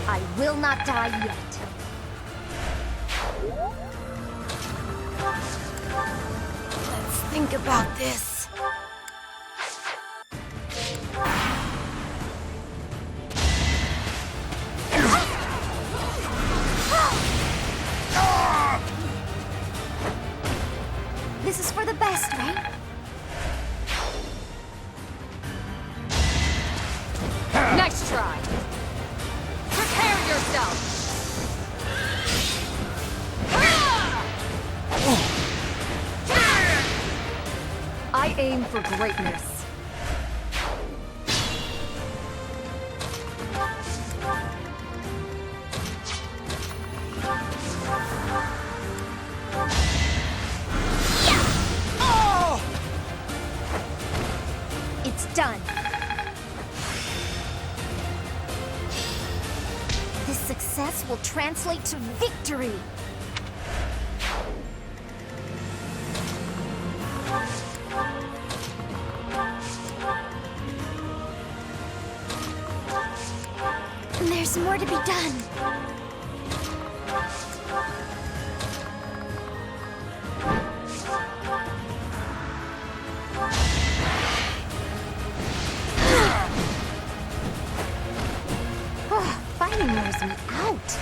[SPEAKER 2] I will not die yet.
[SPEAKER 19] Let's think about this.
[SPEAKER 2] This is for the best, right?
[SPEAKER 1] Nice try. Prepare yourself. I aim for greatness.
[SPEAKER 2] It's done. This success will translate to victory. There's more to be done. Fighting wears me out.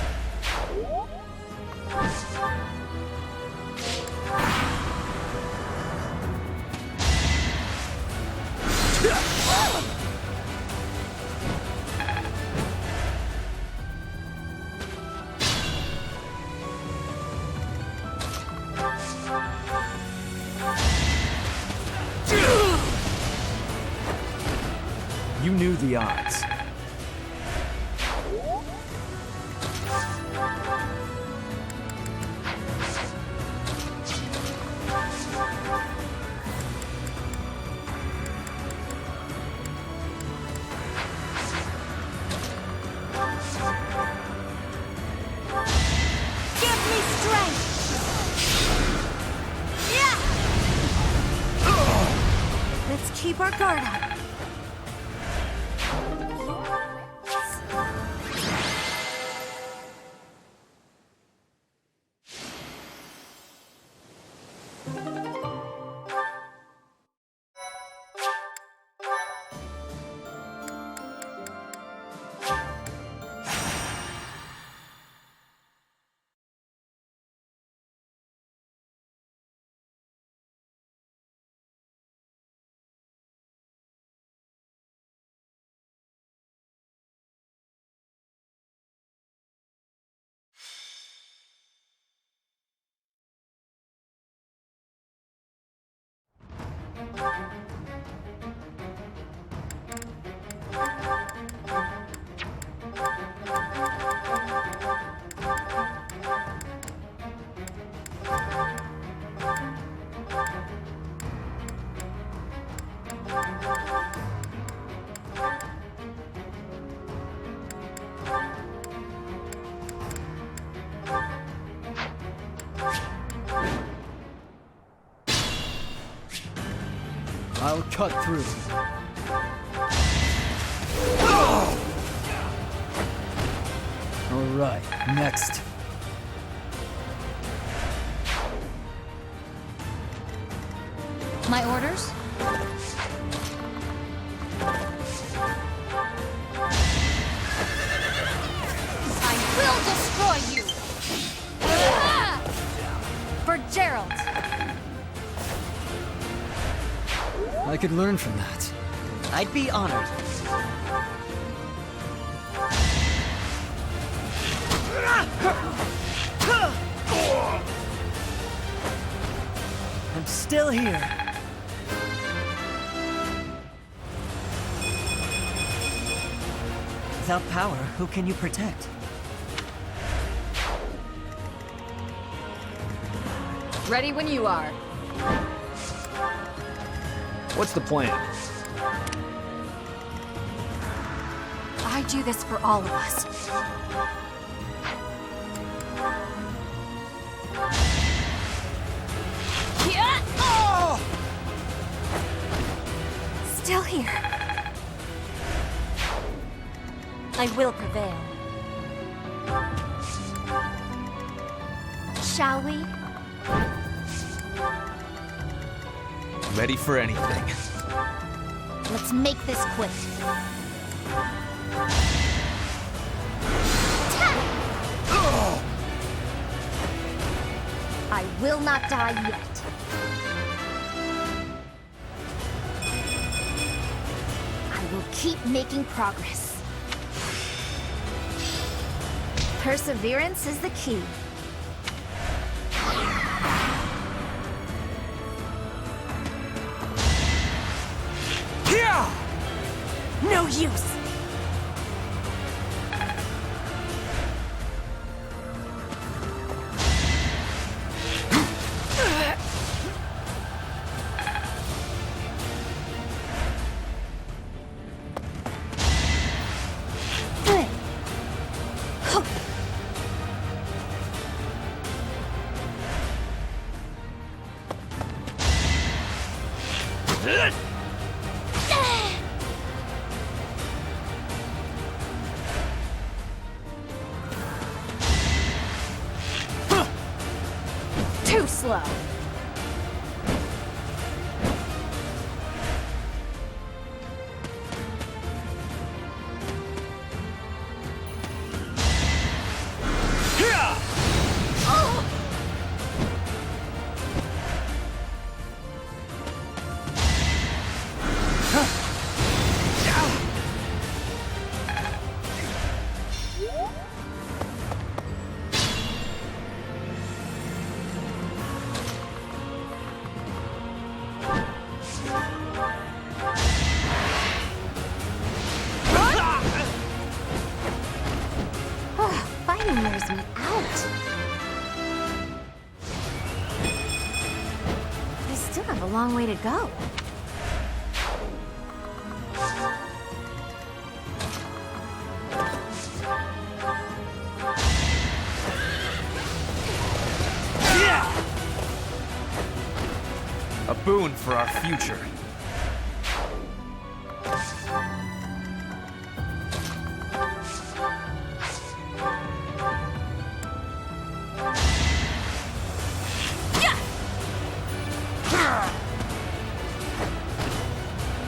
[SPEAKER 13] You knew the odds.
[SPEAKER 19] Give me strength! Yeah! Let's keep our guard up.
[SPEAKER 12] I'll cut through. All right, next.
[SPEAKER 15] My orders? I will destroy you! Ah! For Gerald!
[SPEAKER 12] I could learn from that.
[SPEAKER 3] I'd be honored. I'm still here. Without power, who can you protect?
[SPEAKER 14] Ready when you are.
[SPEAKER 21] What's the plan?
[SPEAKER 15] I do this for all of us. Still here. I will prevail. Shall we?
[SPEAKER 21] Ready for anything.
[SPEAKER 2] Let's make this quick. I will not die yet. I will keep making progress. Perseverance is the key.
[SPEAKER 15] No use!
[SPEAKER 2] Too slow.
[SPEAKER 15] Fighting wears me out. I still have a long way to go.
[SPEAKER 21] A boon for our future.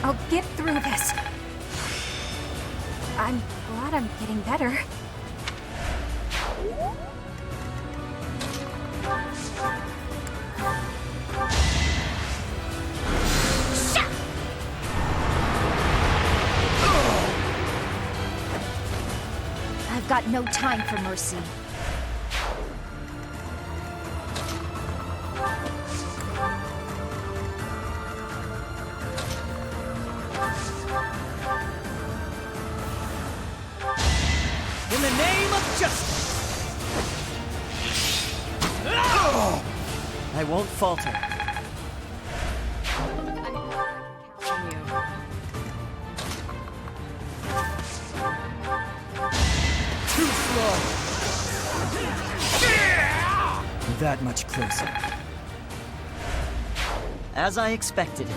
[SPEAKER 15] I'll get through this. I'm glad I'm getting better.
[SPEAKER 2] I've got no time for mercy.
[SPEAKER 3] I won't falter.
[SPEAKER 12] Too slow. That much closer.
[SPEAKER 3] As I expected.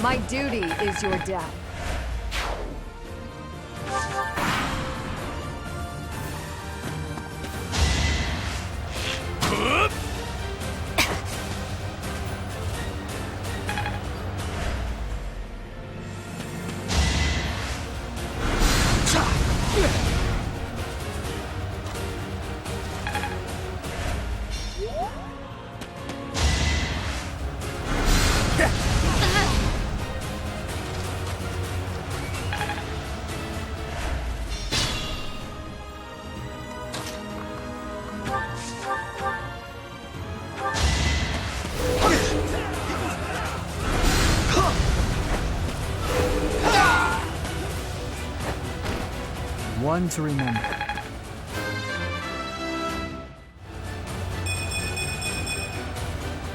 [SPEAKER 14] My duty is your death.
[SPEAKER 12] One to remember.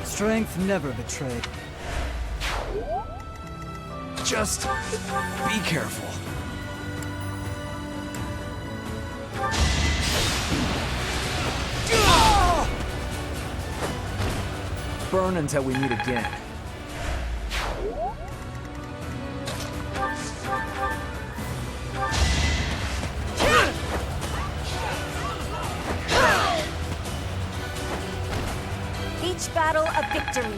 [SPEAKER 12] Strength never betrayed.
[SPEAKER 11] Just be careful.
[SPEAKER 21] Burn until we meet again.
[SPEAKER 1] Each battle a victory.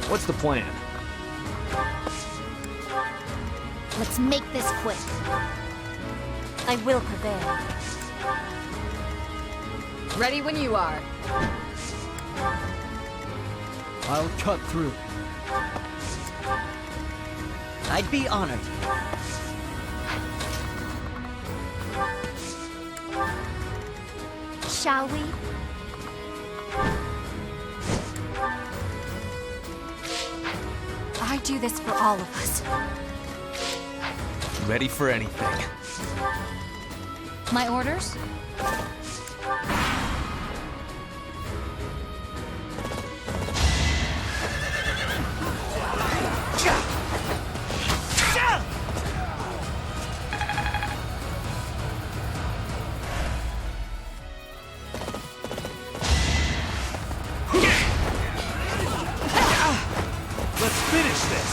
[SPEAKER 21] What's the plan?
[SPEAKER 2] Let's make this quick.
[SPEAKER 1] I will prevail.
[SPEAKER 14] Ready when you are.
[SPEAKER 12] I'll cut through.
[SPEAKER 3] I'd be honored.
[SPEAKER 2] Shall we?
[SPEAKER 1] I do this for all of us.
[SPEAKER 11] Ready for anything.
[SPEAKER 15] My orders?
[SPEAKER 11] Let's finish this.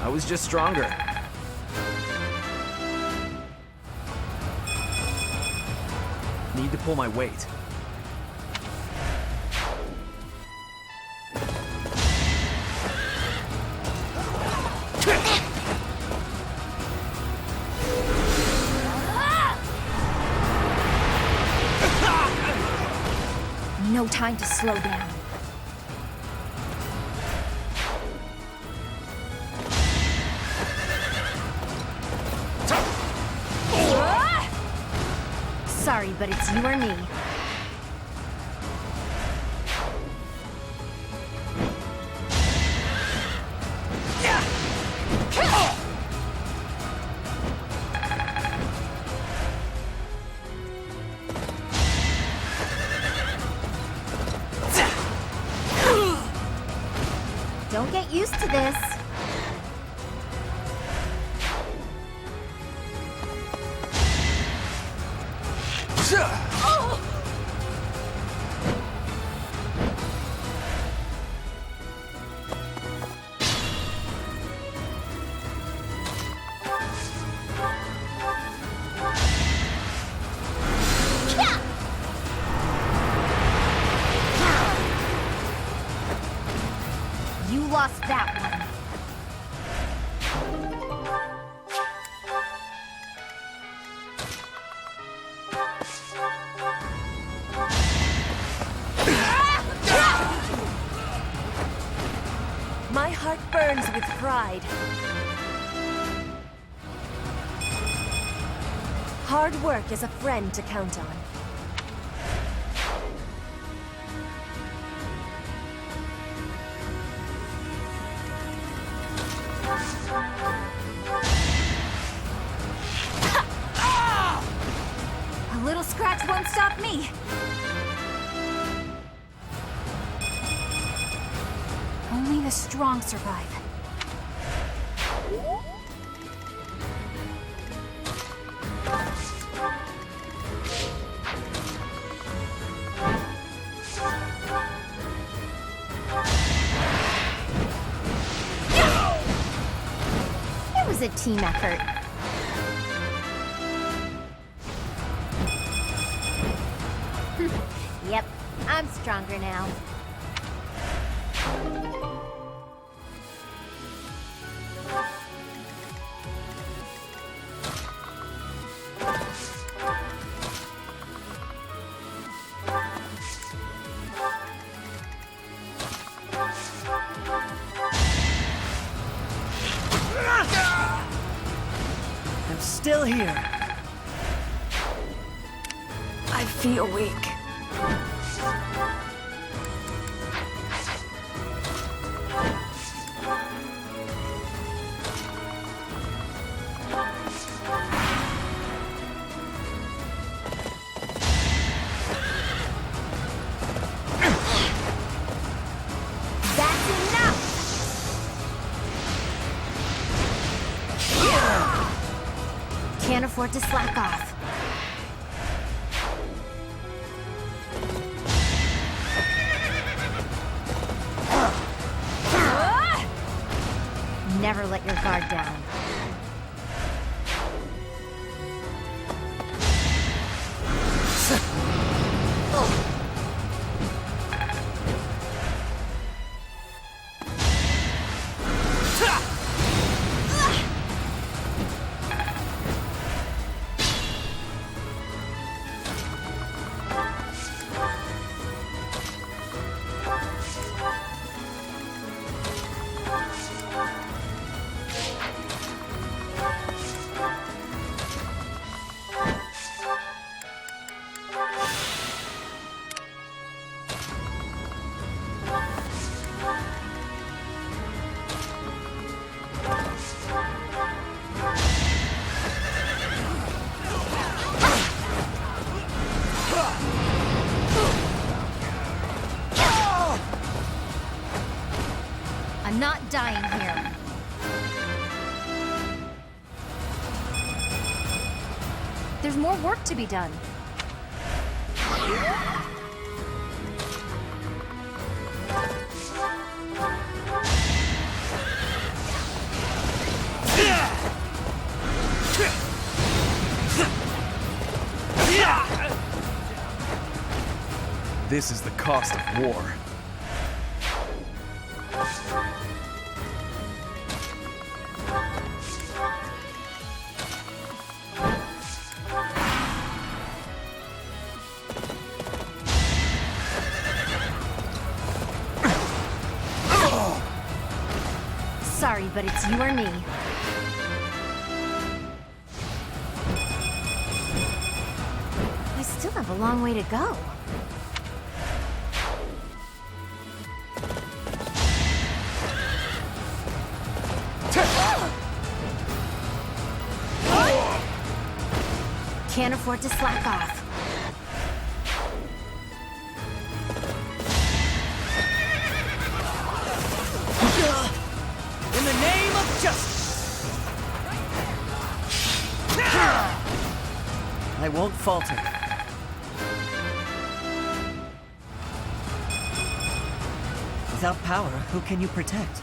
[SPEAKER 11] I was just stronger. Need to pull my weight.
[SPEAKER 2] No time to slow down. Sorry, but it's you or me. Don't get used to this. You lost that one.
[SPEAKER 1] My heart burns with pride. Hard work is a friend to count on.
[SPEAKER 2] A little scratch won't stop me. Only the strong survive. It was a team effort. Yep, I'm stronger now.
[SPEAKER 1] I'm still here. I feel weak.
[SPEAKER 2] That's enough! Can't afford to slack off. Never let your guard down. I'm not dying here. There's more work to be done.
[SPEAKER 11] This is the cost of war.
[SPEAKER 2] Sorry, but it's you or me. I still have a long way to go. Can't afford to slack off.
[SPEAKER 3] won't falter. Without power, who can you protect?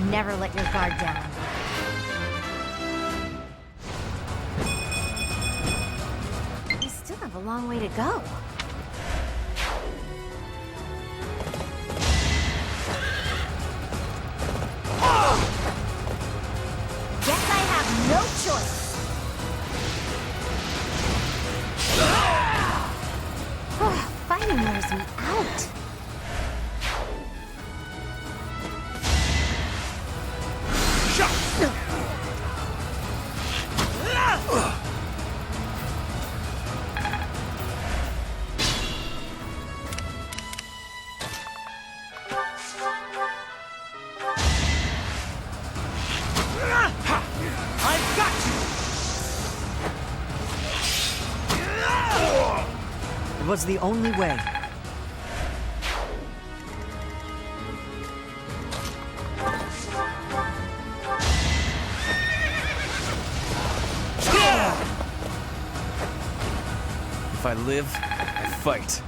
[SPEAKER 2] Never let your guard down. We still have a long way to go. Guess I have no choice. Fighting wears me out.
[SPEAKER 3] I've got you! It was the only way.
[SPEAKER 11] If I live, I fight.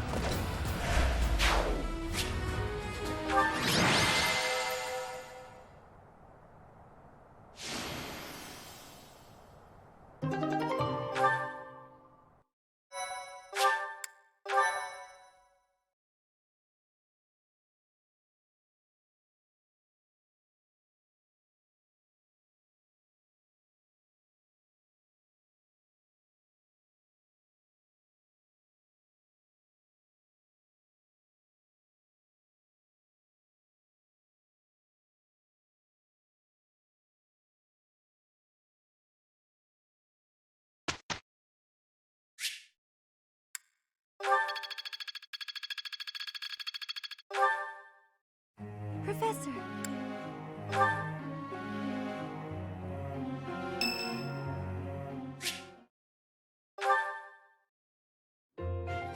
[SPEAKER 19] Professor.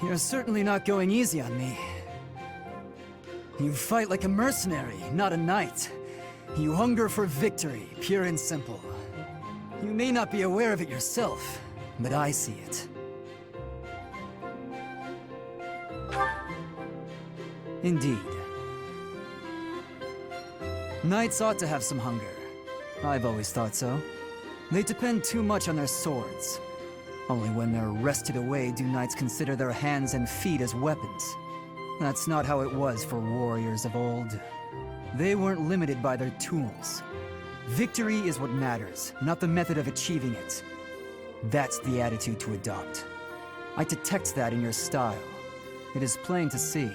[SPEAKER 12] You're certainly not going easy on me. You fight like a mercenary, not a knight. You hunger for victory, pure and simple. You may not be aware of it yourself, but I see it. Indeed. Knights ought to have some hunger. I've always thought so. They depend too much on their swords. Only when they're wrested away do knights consider their hands and feet as weapons. That's not how it was for warriors of old. They weren't limited by their tools. Victory is what matters, not the method of achieving it. That's the attitude to adopt. I detect that in your style. It is plain to see.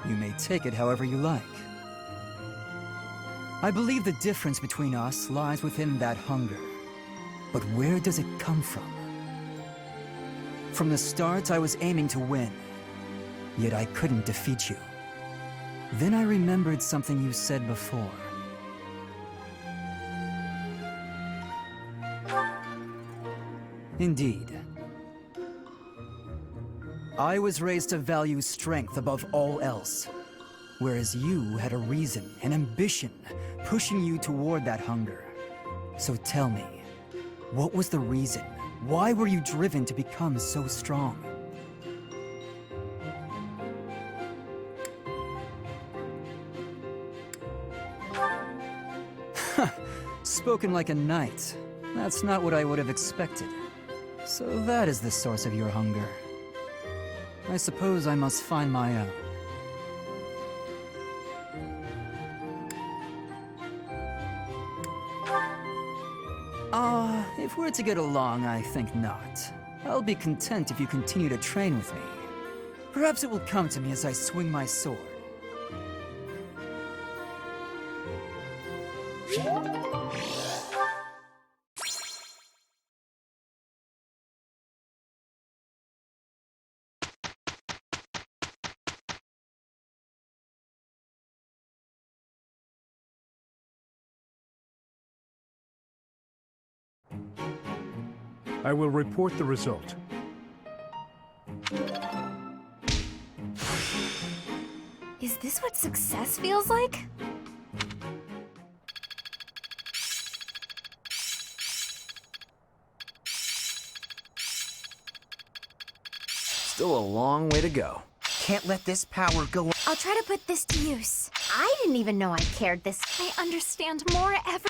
[SPEAKER 12] You may take it however you like. I believe the difference between us lies within that hunger. But where does it come from? From the start, I was aiming to win. Yet I couldn't defeat you. Then I remembered something you said before. Indeed. I was raised to value strength above all else, whereas you had a reason, an ambition, pushing you toward that hunger. So tell me, what was the reason? Why were you driven to become so strong? Spoken like a knight. That's not what I would have expected. So that is the source of your hunger. I suppose I must find my own. If we're to get along, I think not. I'll be content if you continue to train with me. Perhaps it will come to me as I swing my sword.
[SPEAKER 18] I will report the result.
[SPEAKER 20] Is this what success feels like?
[SPEAKER 21] Still a long way to go.
[SPEAKER 10] Can't let this power go.
[SPEAKER 20] I'll try to put this to use.
[SPEAKER 2] I didn't even know I cared this.
[SPEAKER 20] I understand more every...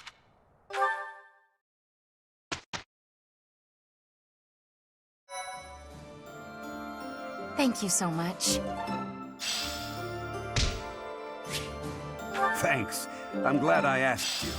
[SPEAKER 20] Thank you so much.
[SPEAKER 9] Thanks. I'm glad I asked you.